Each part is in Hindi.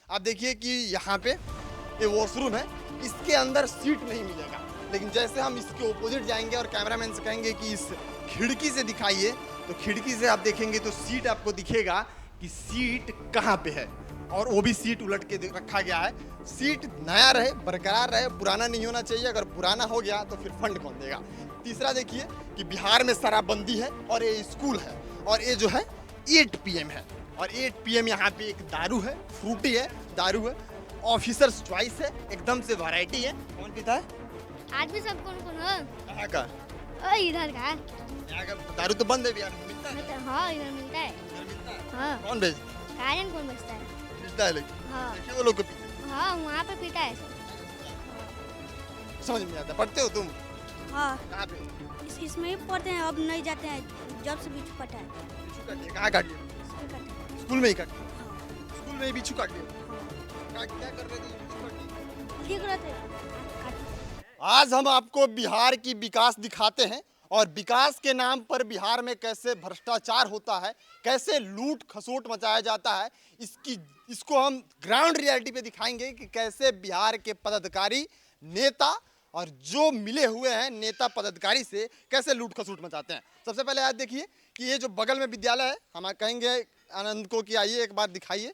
आप देखिए कि यहाँ पे ये वॉशरूम है, इसके अंदर सीट नहीं मिलेगा। लेकिन जैसे हम इसके ऑपोजिट जाएंगे और कैमरामैन से कहेंगे कि इस खिड़की से दिखाइए, तो खिड़की से आप देखेंगे तो सीट आपको दिखेगा कि सीट कहाँ पे है, और वो भी सीट उलट के रखा गया है। सीट नया रहे, बरकरार रहे, पुराना नहीं होना चाहिए। अगर पुराना हो गया तो फिर फंड कौन देगा। तीसरा देखिए कि बिहार में शराबबंदी है और ये स्कूल है, और ये जो है 8 PM है, और 8 PM यहाँ पे एक दारू है, फ्रूटी है, दारू है, ऑफिसर्स चॉइस है, एकदम से वैरायटी है। कौन पीता है? आज भी सब कौन कौन हो? कहाँ का? इधर का। यहाँ का दारू तो बंद है बिहार में, मिलता है? मतलब हाँ इधर मिलता है। इधर मिलता है? हाँ कौन बेचता है? कायन कौन बचता है? मिलता है लेकिन हाँ देखिए वो लोग को पीते हाँ वहाँ पे पीता है सब। हैं। समझ में आता, पढ़ते हो तुम? हाँ कहाँ पे? इसमें ही पढ़ते हैं, अब नहीं जाते हैं, जब से बिच्छू कटा है। बिच्छू काट लिया, कहाँ काट लिया? इसमें कटा है। स्कूल में ही काट लिया? हाँ स्कूल में ही बिच्छू काट लिया? हाँ क्या कर रहे थे बिच्छू काट लिया? ठीक रहते हैं। आज हम आपको बिहार की विकास दिखाते हैं, और विकास के नाम पर बिहार में कैसे भ्रष्टाचार होता है, कैसे लूट खसोट मचाया जाता है, इसको हम ग्राउंड रियलिटी पे दिखाएंगे कि कैसे बिहार के पदाधिकारी, नेता और जो मिले हुए हैं नेता पदाधिकारी से कैसे लूट खसोट मचाते हैं। सबसे पहले आज देखिए कि ये जो बगल में विद्यालय है, हम कहेंगे आनंद को कि आइए एक बार दिखाइए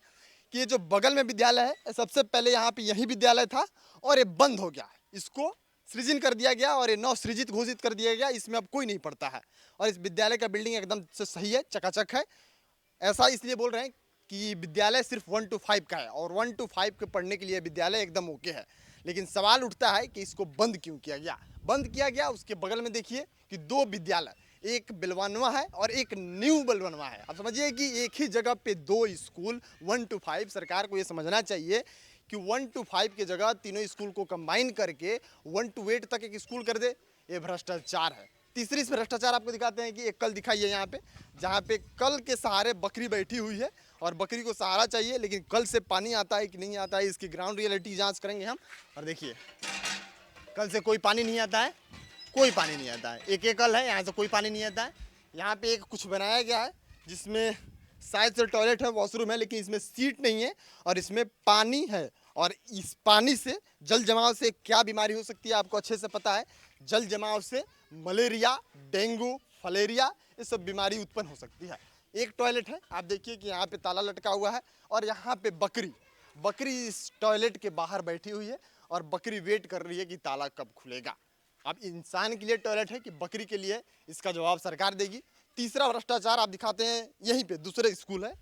कि ये जो बगल में विद्यालय है, सबसे पहले यहाँ पे यही विद्यालय था और ये बंद हो गया। इसको सृजन कर दिया गया और ये नव सृजित घोषित कर दिया गया। इसमें अब कोई नहीं पढ़ता है, और इस विद्यालय का बिल्डिंग एकदम से सही है, चकाचक है। ऐसा इसलिए बोल रहे हैं कि विद्यालय सिर्फ 1 to 5 का है, और 1 to 5 के पढ़ने के लिए विद्यालय एकदम ओके है। लेकिन सवाल उठता है कि इसको बंद क्यों किया गया। बंद किया गया, उसके बगल में देखिए कि 2 विद्यालय, एक बिलवानवा है और एक न्यू बिलवानवा है। आप समझिए कि एक ही जगह पे 2 स्कूल 1 to 5। सरकार को ये समझना चाहिए कि 1 to 5 की जगह तीनों स्कूल को कंबाइन करके 1 to 8 तक एक स्कूल कर दे। ये भ्रष्टाचार है। तीसरी इस भ्रष्टाचार आपको दिखाते हैं कि एक कल दिखाइए यहाँ पे, जहाँ पे कल के सहारे बकरी बैठी हुई है, और बकरी को सहारा चाहिए, लेकिन कल से पानी आता है कि नहीं आता है, इसकी ग्राउंड रियलिटी जांच करेंगे हम। और देखिए कल से कोई पानी नहीं आता है, कोई पानी नहीं आता है। एक कल है, यहाँ से कोई पानी नहीं आता है। यहाँ पे एक कुछ बनाया गया है जिसमें शायद से टॉयलेट है, वॉशरूम है, लेकिन इसमें सीट नहीं है और इसमें पानी है। और इस पानी से, जल जमाव से क्या बीमारी हो सकती है आपको अच्छे से पता है। जल जमाव से मलेरिया, डेंगू, फलेरिया, ये सब बीमारी उत्पन्न हो सकती है। एक टॉयलेट है, आप देखिए कि यहाँ पे ताला लटका हुआ है, और यहाँ पे बकरी इस टॉयलेट के बाहर बैठी हुई है, और बकरी वेट कर रही है कि ताला कब खुलेगा। अब इंसान के लिए टॉयलेट है कि बकरी के लिए, इसका जवाब सरकार देगी। तीसरा भ्रष्टाचार आप दिखाते हैं यहीं पे, दूसरे स्कूल है,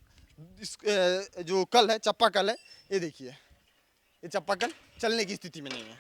जो कल है, चापाकल है। ये देखिए, ये चापाकल चलने की स्थिति में नहीं है,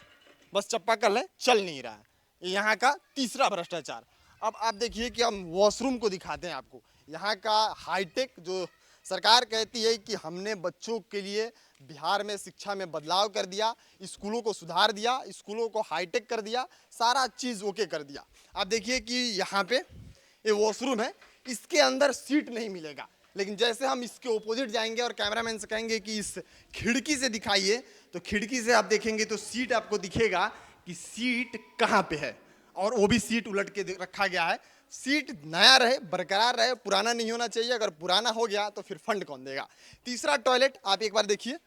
बस चापाकल है, चल नहीं रहा है। यहाँ का तीसरा भ्रष्टाचार। अब आप देखिए कि हम वॉशरूम को दिखाते हैं आपको। यहाँ का हाईटेक, जो सरकार कहती है कि हमने बच्चों के लिए बिहार में शिक्षा में बदलाव कर दिया, स्कूलों को सुधार दिया, स्कूलों को हाईटेक कर दिया, सारा चीज़ ओके कर दिया। आप देखिए कि यहाँ पे ये वॉशरूम है, इसके अंदर सीट नहीं मिलेगा। लेकिन जैसे हम इसके ऑपोजिट जाएंगे और कैमरामैन से कहेंगे कि इस खिड़की से दिखाइए, तो खिड़की से आप देखेंगे तो सीट आपको दिखेगा कि सीट कहाँ पे है, और वो भी सीट उलट के रखा गया है। सीट नया रहे, बरकरार रहे, पुराना नहीं होना चाहिए। अगर पुराना हो गया तो फिर फंड कौन देगा। तीसरा टॉयलेट आप एक बार देखिए,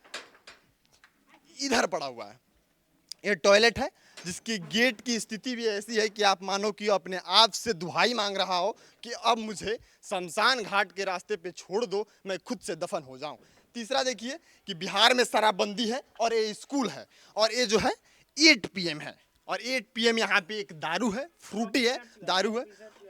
इधर पड़ा हुआ है। ये टॉयलेट है जिसकी गेट की स्थिति भी ऐसी है कि आप मानो कि अपने आप से दुहाई मांग रहा हो कि अब मुझे शमशान घाट के रास्ते पे छोड़ दो, मैं खुद से दफन हो जाऊं। तीसरा देखिए कि बिहार में शराबबंदी है और ये स्कूल है, और ये जो है 8 PM है, और 8 PM यहाँ पे एक दारू है, फ्रूटी है, दारू है,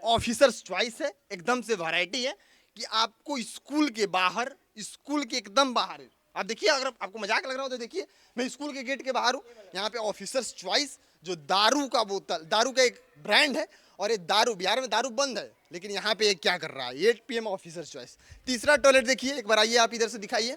ऑफिसर्स चॉइस है, एकदम से वैरायटी है कि आपको स्कूल के बाहर, स्कूल के एकदम बाहर है। आप देखिए, अगर आपको मजाक लग रहा हो तो देखिए, मैं स्कूल के गेट के बाहर हूँ। यहाँ पे ऑफिसर्स चॉइस, जो दारू का बोतल, दारू का एक ब्रांड है, और ये दारू, बिहार में दारू बंद है, लेकिन यहाँ पे एक क्या कर रहा है, 8 PM ऑफिसर्स चॉइस। तीसरा टॉयलेट देखिए, एक बार आइए आप इधर से दिखाइए,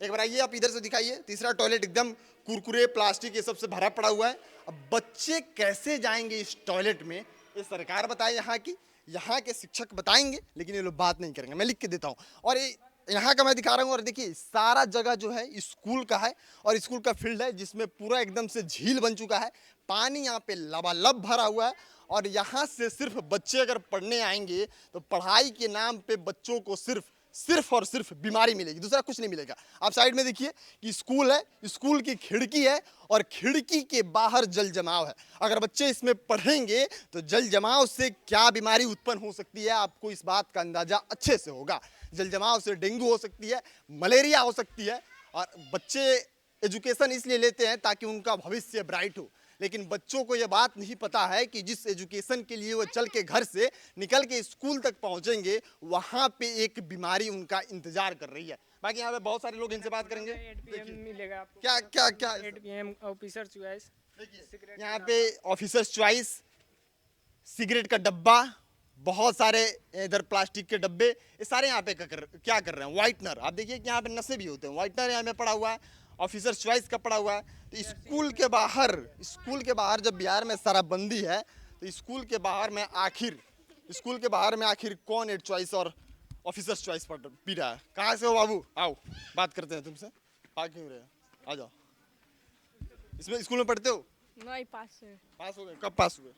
एक बार आइए आप इधर से दिखाइए। तीसरा टॉयलेट एकदम कुरकुरे, प्लास्टिक, ये सबसे भरा पड़ा हुआ है। अब बच्चे कैसे जाएंगे इस टॉयलेट में, ये सरकार बताए, यहाँ के शिक्षक बताएंगे, लेकिन ये लोग बात नहीं करेंगे। मैं लिख के देता हूँ, और ये यहाँ का मैं दिखा रहा हूँ। और देखिए सारा जगह जो है स्कूल का है, और स्कूल का फील्ड है जिसमें पूरा एकदम से झील बन चुका है, पानी यहाँ पे लबालब भरा हुआ है। और यहाँ से सिर्फ बच्चे अगर पढ़ने आएंगे तो पढ़ाई के नाम पे बच्चों को सिर्फ सिर्फ और सिर्फ बीमारी मिलेगी, दूसरा कुछ नहीं मिलेगा। आप साइड में देखिए कि स्कूल है, स्कूल की खिड़की है और खिड़की के बाहर जल जमाव है। अगर बच्चे इसमें पढ़ेंगे तो जल जमाव से क्या बीमारी उत्पन्न हो सकती है, आपको इस बात का अंदाजा अच्छे से होगा। जल जमाव से डेंगू हो सकती है, मलेरिया हो सकती है। और बच्चे एजुकेशन इसलिए लेते हैं ताकि उनका भविष्य ब्राइट हो, लेकिन बच्चों को यह बात नहीं पता है कि जिस एजुकेशन के लिए वो चल के घर से निकल के स्कूल तक पहुंचेंगे, वहां पे एक बीमारी उनका इंतजार कर रही है। बाकी यहाँ पे बहुत सारे लोग इनसे बात करेंगे। 8 PM मिलेगा आपको। क्या क्या क्या 8 PM ऑफिसर चॉइस। देखिए यहाँ पे ऑफिसर्स चॉइस, सिगरेट का डब्बा, बहुत सारे इधर प्लास्टिक के डब्बे, ये सारे यहाँ पे क्या कर रहे हैं, व्हाइटनर। आप देखिए कि यहाँ पे नशे भी होते हैं, व्हाइटनर यहाँ पे पड़ा हुआ है, ऑफिसर्स चॉइस का पड़ा हुआ है। तो स्कूल के बाहर जब बिहार में शराबबंदी है तो स्कूल के बाहर में आखिर कौन एड चॉइस और ऑफिसर्स चॉइस पी रहा है? कहाँ से हो बाबू? आओ बात करते हैं तुमसे। आ क्यों रहे? आ जाओ। इसमें स्कूल में पढ़ते हो? नहीं, पास है। पास हो गए? कब पास हुए?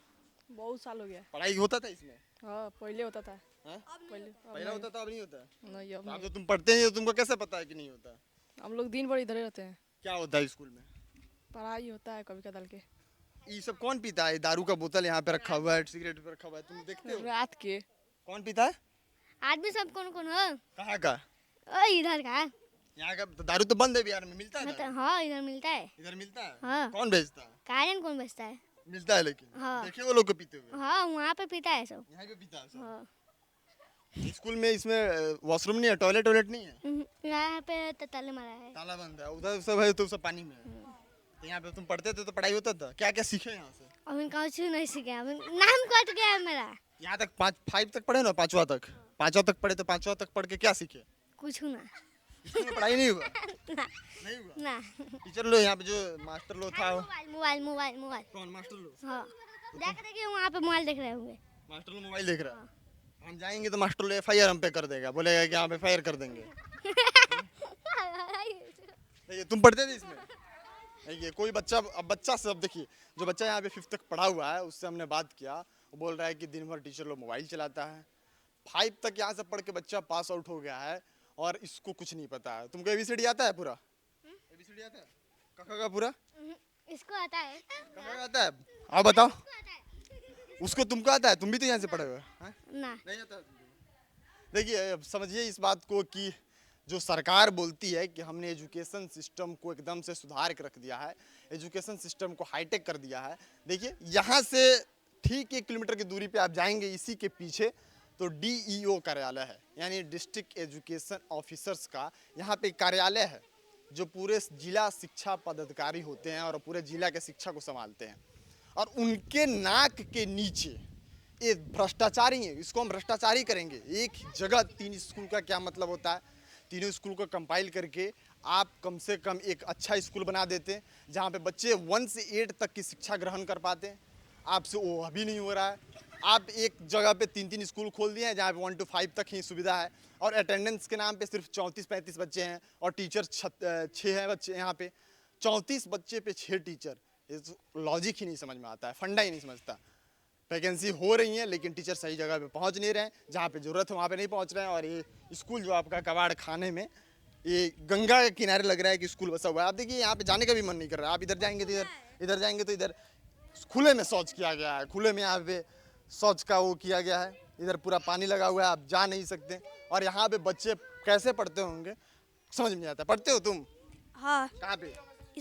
बहुत साल हो गया। पढ़ाई होता था इसमें? हाँ, पहले होता था। हाँ? पहले पहला होता था, अब नहीं होता है? नहीं, अब तो आप नहीं। तो तुम पढ़ते हैं, तुमको कैसे पता है कि नहीं होता है? हम लोग दिन भर इधर ही रहते हैं। क्या होता है स्कूल में? पढ़ाई होता है कभी कदाल के। ये सब कौन पीता है? दारू का बोतल यहाँ पे रखा हुआ है, सिगरेट पे रखा हुआ है, तुम देखते हो? रात के। कौन पीता है? आदमी सब कौन कौन हो? कहाँ का? ओ इधर का। यहाँ का तो दारू तो बंद है बिहार में, मिलता है दारू? मतलब हाँ इधर मिलता है। इधर मिलता है? हाँ। कौन बेचता है? कारण कौन बेचता है? मिलता है लेकिन। हाँ। देखे वो लोग को पीते हुए? हाँ वहाँ पे पीता है सब। यहाँ पे पीता है सब? हाँ। स्कूल में इसमें वॉशरूम नहीं है, टॉयलेट नहीं है? यहाँ पे तो ताले मारा है। ताला बंद है, उधर सब है तो सब पानी में है। तो यहाँ पे तुम पढ़ते थे तो पढ़ाई होता था? क्या क्या सीखे यहाँ से? अभी कुछ नहीं सीखे, अभी नाम कट गया है मेरा। यहाँ तक 5 तक पढ़े ना, पांचवा तक पढ़े, तो पांचवा तक पढ़ के क्या सीखे? कुछ ना। स्कूल में पढ़ाई नहीं हुआ? ना नहीं हुआ? ना। टीचर लोग यहाँ पे जो मास्टर लोग था, मोबाइल। कौन मास्टर लोग? हाँ देखिए वहाँ पे मोबाइल देख रहे होंगे। मास्टर लोग मोबाइल देख रहा है। हम जाएंगे तो मास्टर लोग FIR हम पे कर देगा, बोलेगा कि हम FIR कर देंगे। देखिए तुम पढ़ते थे इसमें? देखिए कोई बच्चा, अब बच्चा से, अब देखिए जो बच्चा यहाँ पे 5th तक पढ़ा हुआ है उससे हमने बात किया, वो बोल रहा है कि दिन भर टीचर लोग मोबाइल चलाता है। 5 तक यहाँ से पढ़ के बच्चा पास आउट हो गया है और इसको कुछ नहीं पता है। तुमको ABCD आता है पूरा? ABCD आता है? कखा का पूरा? इसको आता है। कखा का आता है? आओ बताओ। उसको तुमको आता है? तुम भी तो यहाँ से पढ़े हुए हैं? ना। नहीं आता है तुमको? देखिए अब समझिए इस बात को कि जो सरकार बोलती है कि हमने एजुकेशन सिस्टम को एकदम से सुधार के रख दिया है, एजुकेशन सिस्टम को हाईटेक कर दिया है। देखिए यहाँ से ठीक 1 किलोमीटर की दूरी पे आप जाएंगे, इसी के पीछे तो DEO कार्यालय है, यानी डिस्ट्रिक्ट एजुकेशन ऑफिसर्स का यहाँ पे कार्यालय है, जो पूरे जिला शिक्षा पदाधिकारी होते हैं और पूरे जिला के शिक्षा को संभालते हैं। और उनके नाक के नीचे ये भ्रष्टाचारी है, इसको हम भ्रष्टाचारी करेंगे। एक जगह 3 स्कूल का क्या मतलब होता है? तीनों स्कूल को कंपाइल करके आप कम से कम एक अच्छा स्कूल बना देते हैं जहाँ पे बच्चे 1 से 8 तक की शिक्षा ग्रहण कर पाते हैं। आपसे वो अभी नहीं हो रहा है। आप एक जगह पे 3 स्कूल खोल दिए हैं जहाँ पे 1 to 5 तक ही सुविधा है, और अटेंडेंस के नाम पे सिर्फ 34-35 बच्चे हैं और टीचर 6 हैं बच्चे यहाँ पे। 34 बच्चे पे 6 टीचर, ये लॉजिक ही नहीं समझ में आता है, फंडा ही नहीं समझता। वैकेंसी हो रही है लेकिन टीचर सही जगह पे पहुंच नहीं रहे हैं, जहाँ पे ज़रूरत है वहाँ पे नहीं पहुंच रहे हैं। और ये स्कूल जो आपका कबाड़ खाने में, ये गंगा के किनारे लग रहा है कि स्कूल बसा हुआ है। आप देखिए यहाँ पे जाने का भी मन नहीं कर रहा है। आप इधर जाएंगे तो इधर जाएंगे तो इधर खुले में शौच किया गया है, खुले में यहाँ पे शौच का वो किया गया है। इधर पूरा पानी लगा हुआ है, आप जा नहीं सकते। और यहाँ पे बच्चे कैसे पढ़ते होंगे समझ में नहीं आता। पढ़ते हो तुम? हाँ कहाँ पे?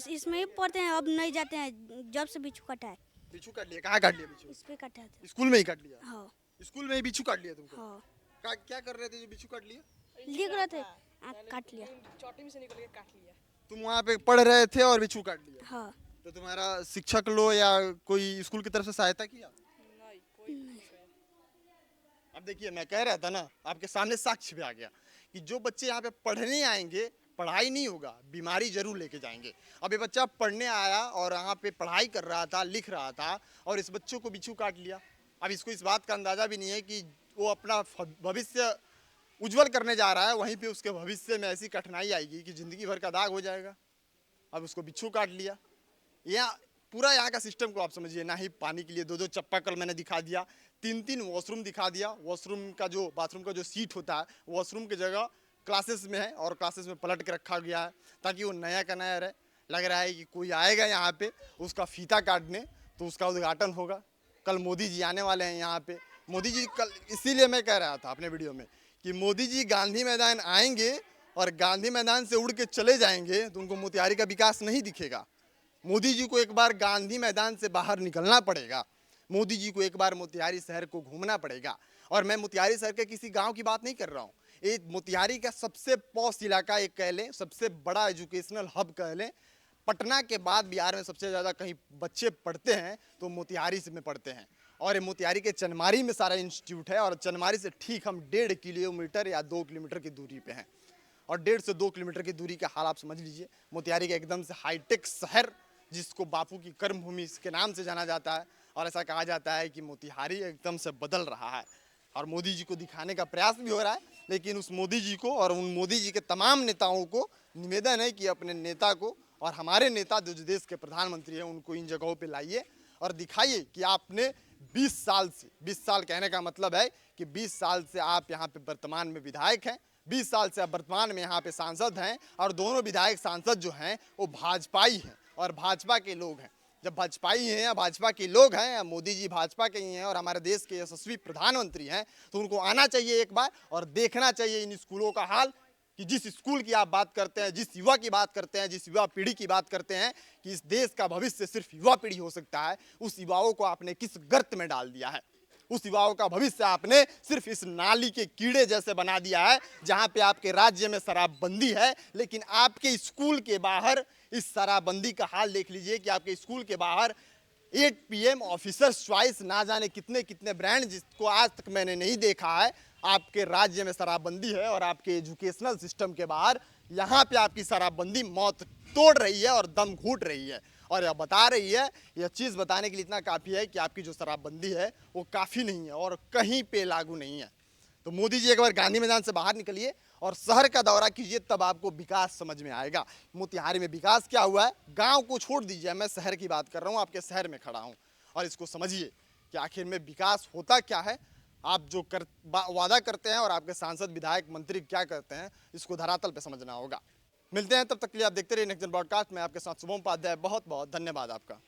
इसमें ही पढ़ते हैं, अब नहीं जाते हैं जब से बिच्छू कटा है। बिच्छू काट लिया? कहाँ काट लिया बिच्छू? इस पे कटा था। स्कूल में ही काट लिया? हाँ स्कूल में ही बिच्छू काट लिया तुमको? हाँ क्या कर रहे थे जो बिच्छू काट लिया? लिख रहे थे, काट लिया। चोटी में से निकल के काट लिया। तुम वहाँ पे पढ़ रहे थे और बिच्छू काट लिया? हाँ तो तुम्हारा शिक्षक लो या कोई स्कूल की तरफ से सहायता किया? नहीं, कोई अब देखिए मैं कह रहा था ना, आपके सामने साक्ष्य भी आ गया कि जो बच्चे यहाँ पे पढ़ने आएंगे, पढ़ाई नहीं होगा, बीमारी जरूर लेके जाएंगे। अब ये बच्चा पढ़ने आया और यहाँ पे पढ़ाई कर रहा था, लिख रहा था, और इस बच्चों को बिच्छू काट लिया। अब इसको इस बात का अंदाजा भी नहीं है कि वो अपना भविष्य उज्जवल करने जा रहा है, वहीं पे उसके भविष्य में ऐसी कठिनाई आएगी कि जिंदगी भर का दाग हो जाएगा। अब उसको बिच्छू काट लिया। या पूरा यहाँ का सिस्टम को आप समझिए, ना ही पानी के लिए 2-2 चापाकल मैंने दिखा दिया, 3-3 वॉशरूम दिखा दिया। वॉशरूम का जो बाथरूम का जो सीट होता है वॉशरूम की जगह क्लासेस में है और क्लासेस में पलट के रखा गया है ताकि वो नया का नया रहे। लग रहा है कि कोई आएगा यहाँ पे उसका फीता काटने तो उसका उद्घाटन होगा। कल मोदी जी आने वाले हैं यहाँ पे। मोदी जी कल, इसीलिए मैं कह रहा था अपने वीडियो में कि मोदी जी गांधी मैदान आएंगे और गांधी मैदान से उड़ के चले जाएंगे तो उनको मोतिहारी का विकास नहीं दिखेगा। मोदी जी को एक बार गांधी मैदान से बाहर निकलना पड़ेगा। मोदी जी को एक बार मोतिहारी शहर को घूमना पड़ेगा। और मैं मोतिहारी शहर के किसी गांव की बात नहीं कर रहा हूँ, ये मोतिहारी का सबसे पॉश इलाका एक कह लें, सबसे बड़ा एजुकेशनल हब कह लें। पटना के बाद बिहार में सबसे ज़्यादा कहीं बच्चे पढ़ते हैं तो मोतिहारी से में पढ़ते हैं। और ये मोतिहारी के चनमारी में सारा इंस्टीट्यूट है और चनमारी से ठीक हम 1.5 किलोमीटर या 2 किलोमीटर की दूरी पे हैं। और 1.5 से 2 किलोमीटर की दूरी का हाल आप समझ लीजिए। मोतिहारी का एकदम से हाईटेक शहर जिसको बापू की कर्मभूमि के नाम से जाना जाता है और ऐसा कहा जाता है कि मोतिहारी एकदम से बदल रहा है और मोदी जी को दिखाने का प्रयास भी हो रहा है। लेकिन उस मोदी जी को और उन मोदी जी के तमाम नेताओं को निवेदन है कि अपने नेता को और हमारे नेता जो देश के प्रधानमंत्री हैं उनको इन जगहों पे लाइए और दिखाइए कि आपने 20 साल से, 20 साल कहने का मतलब है कि 20 साल से आप यहाँ पे वर्तमान में विधायक हैं, 20 साल से आप वर्तमान में यहाँ पे सांसद हैं और दोनों विधायक सांसद जो हैं वो भाजपाई हैं और भाजपा के लोग हैं। जब भाजपाई हैं या भाजपा के लोग हैं या मोदी जी भाजपा के ही हैं और हमारे देश के यशस्वी प्रधानमंत्री हैं तो उनको आना चाहिए एक बार और देखना चाहिए इन स्कूलों का हाल कि जिस स्कूल की आप बात करते हैं, जिस युवा की बात करते हैं, जिस युवा पीढ़ी की बात करते हैं कि इस देश का भविष्य सिर्फ युवा पीढ़ी हो सकता है, उस युवाओं को आपने किस गर्त में डाल दिया है। उस युवाओं का भविष्य आपने सिर्फ इस नाली के कीड़े जैसे बना दिया है जहाँ पे आपके राज्य में शराबबंदी है लेकिन आपके स्कूल के बाहर इस शराबबंदी का हाल देख लीजिए कि आपके स्कूल के बाहर 8 PM ऑफिसर्स चॉइस ना जाने कितने कितने ब्रांड जिसको आज तक मैंने नहीं देखा है। आपके राज्य में शराबबंदी है और आपके एजुकेशनल सिस्टम के बाहर यहाँ पे आपकी शराबबंदी मौत तोड़ रही है और दम घूट रही है और यह बता रही है, यह चीज़ बताने के लिए इतना काफ़ी है कि आपकी जो शराबबंदी है वो काफ़ी नहीं है और कहीं पे लागू नहीं है। तो मोदी जी एक बार गांधी मैदान से बाहर निकलिए और शहर का दौरा कीजिए तब आपको विकास समझ में आएगा। मोतिहारी में विकास क्या हुआ है, गांव को छोड़ दीजिए, मैं शहर की बात कर रहा हूँ, आपके शहर में खड़ा हूँ और इसको समझिए कि आखिर में विकास होता क्या है। आप जो वादा करते हैं और आपके सांसद विधायक मंत्री क्या करते हैं इसको धरातल पे समझना होगा। मिलते हैं, तब तक के लिए आप देखते रहिए नेक्स्ट जन ब्रॉडकास्ट में। आपके साथ शुभम उपाध्याय, बहुत बहुत धन्यवाद आपका।